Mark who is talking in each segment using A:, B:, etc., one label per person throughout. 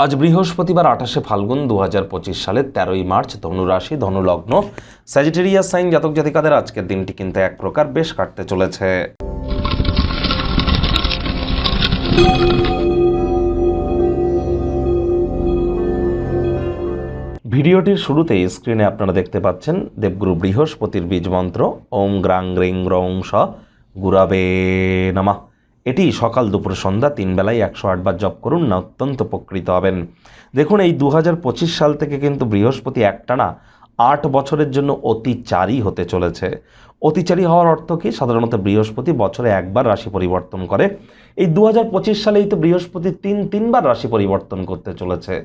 A: আজ বৃহস্পতিবার 28 ফাল্গুন 2025 সালের 13ই মার্চ, ধনুরাশি, ধনুলগ্ন, স্যাজিটেরিয়াস সাইন জাতক জাতিকাদের আজকের দিনটি কিন্তু এক প্রকার বেশ কাটতে চলেছে। ভিডিওটির শুরুতেই স্ক্রিনে আপনারা দেখতে পাচ্ছেন দেবগুরু বৃহস্পতির বীজ মন্ত্র ওম গ্রাং গ্রিং গ্রং স গুরাবে নমঃ। এটি সকাল দুপুর সন্ধ্যা 3 বেলায় 108 বার জপ করুন, না অত্যন্ত উপকৃত হবেন। দেখুন, এই 2025 সাল থেকে কিন্তু বৃহস্পতি একটানা 8 বছরের জন্য অতিচারী হতে চলেছে। অতিচারী হওয়ার অর্থ কি? সাধারণত বৃহস্পতি বছরে একবার রাশি পরিবর্তন করে। এই 2025 সালেই তো বৃহস্পতি তিনবার রাশি পরিবর্তন করতে চলেছে।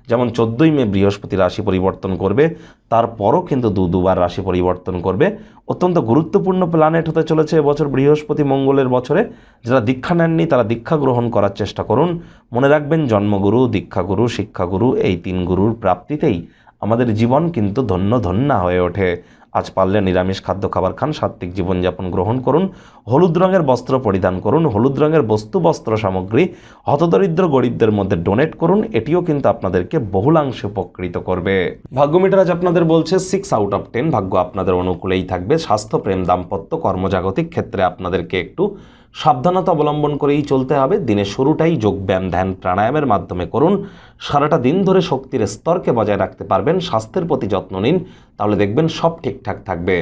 A: যেমন 14ই মে বৃহস্পতি রাশি পরিবর্তন করবে, তারপরও কিন্তু দুবার রাশি পরিবর্তন করবে। অত্যন্ত গুরুত্বপূর্ণ প্ল্যানেট হতে চলেছে এবছর বৃহস্পতি মঙ্গলের বছরে। যারা দীক্ষা নেননি তারা দীক্ষা গ্রহণ করার চেষ্টা করুন। মনে রাখবেন, জন্মগুরু, দীক্ষাগুরু, শিক্ষাগুরু, এই 3 গুরুর প্রাপ্তিতেই আমাদের জীবন কিন্তু ধন্য হয়ে ওঠে। আজ পারলে নিরামিষ খাদ্য খাবার খান, সাত্ত্বিক জীবনযাপন গ্রহণ করুন, হলুদ রঙের বস্ত্র পরিধান করুন, হলুদ রঙের বস্ত্র সামগ্রী হতদরিদ্র গরিবদের মধ্যে ডোনেট করুন। এটিও কিন্তু আপনাদেরকে বহুলাংশে উপকৃত করবে। ভাগ্যমিটার আজ আপনাদের বলছে 6 আউট অফ 10। ভাগ্য আপনাদের অনুকূলেই থাকবে। স্বাস্থ্য, প্রেম, দাম্পত্য, কর্মজাগতিক ক্ষেত্রে আপনাদেরকে একটু সাবধানতা অবলম্বন করেই চলতে হবে। দিনের শুরুটাই যোগব্যায়াম, ধ্যান, প্রাণায়ামের মাধ্যমে করুন। সারাটা দিন ধরে শক্তির স্তরকে বজায় রাখতে পারবেন। স্বাস্থ্যের প্রতি যত্ন নিন, তাহলে দেখবেন সব ঠিকঠাক থাকবে।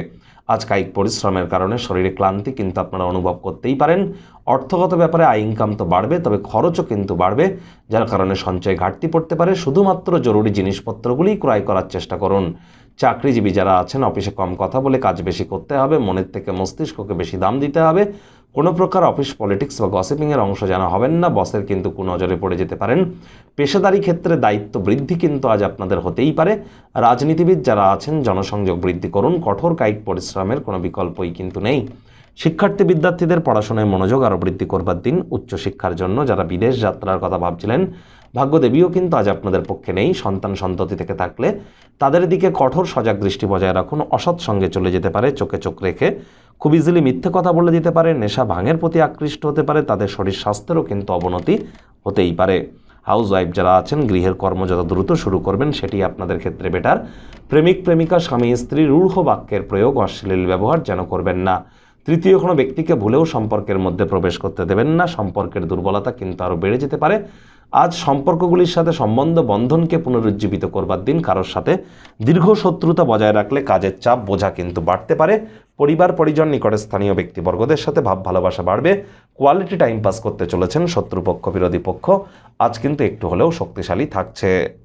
A: আজ কায়িক পরিশ্রমের কারণে শরীরে ক্লান্তি কিন্তু আপনারা অনুভব করতেই পারেন। অর্থগত ব্যাপারে আয় ইনকাম তো বাড়বে, তবে খরচও কিন্তু বাড়বে, যার কারণে সঞ্চয় ঘাটতি পড়তে পারে। শুধুমাত্র জরুরি জিনিসপত্রগুলি ক্রয় করার চেষ্টা করুন। চাকরিজীবী যারা আছেন, অফিসে কম কথা বলে কাজ বেশি করতে হবে, মনের থেকে মস্তিষ্ককে বেশি দাম দিতে হবে। কোনো প্রকার অফিস পলিটিক্স বা গসিপিংয়ের অংশ যেন হবেন না, বসের কিন্তু কুনজরে পড়ে যেতে পারেন। পেশাদারি ক্ষেত্রে দায়িত্ব বৃদ্ধি কিন্তু আজ আপনাদের হতেই পারে। রাজনীতিবিদ যারা আছেন, জনসংযোগ বৃদ্ধি করুন। কঠোর কায়িক পরিশ্রমের কোনো বিকল্পই কিন্তু নেই। শিক্ষার্থী বিদ্যার্থীদের পড়াশোনায় মনোযোগ আরও বৃদ্ধি করবার দিন। উচ্চশিক্ষার জন্য যারা বিদেশ যাত্রার কথা ভাবছিলেন, ভাগ্যদেবীও কিন্তু আজ আপনাদের পক্ষে নেই। সন্তান সন্ততি থেকে থাকলে তাদের দিকে কঠোর সজাগ দৃষ্টি বজায় রাখুন। অসৎ সঙ্গে চলে যেতে পারে, চোখে চোখ রেখে খুব ইজিলি মিথ্যে কথা বলে দিতে পারে। নেশা ভাঙের প্রতি আকৃষ্ট হতে পারে। তাদের শরীর স্বাস্থ্যেরও কিন্তু অবনতি হতেই পারে। হাউস ওয়াইফ যারা আছেন, গৃহের কর্ম যত দ্রুত শুরু করবেন সেটি আপনাদের ক্ষেত্রে বেটার। প্রেমিক প্রেমিকা, স্বামী স্ত্রী রূঢ় বাক্যের প্রয়োগ, অশ্লীল ব্যবহার যেন করবেন না। তৃতীয় কোনো ব্যক্তিকে ভুলেও সম্পর্কের মধ্যে প্রবেশ করতে দেবেন না। সম্পর্কের দুর্বলতা কিন্তু আরও বেড়ে যেতে পারে। আজ সম্পর্কগুলির সাথে সম্বন্ধ বন্ধনকে পুনরুজ্জীবিত করবার দিন। কারোর সাথে দীর্ঘ শত্রুতা বজায় রাখলে কাজের চাপ, বোঝা কিন্তু বাড়তে পারে। পরিবার পরিজন, নিকটে স্থানীয় ব্যক্তিবর্গদের সাথে ভাব ভালোবাসা বাড়বে। কোয়ালিটি টাইম পাস করতে চলেছেন। শত্রুপক্ষ, বিরোধী পক্ষ আজ কিন্তু একটু হলেও শক্তিশালী থাকছে।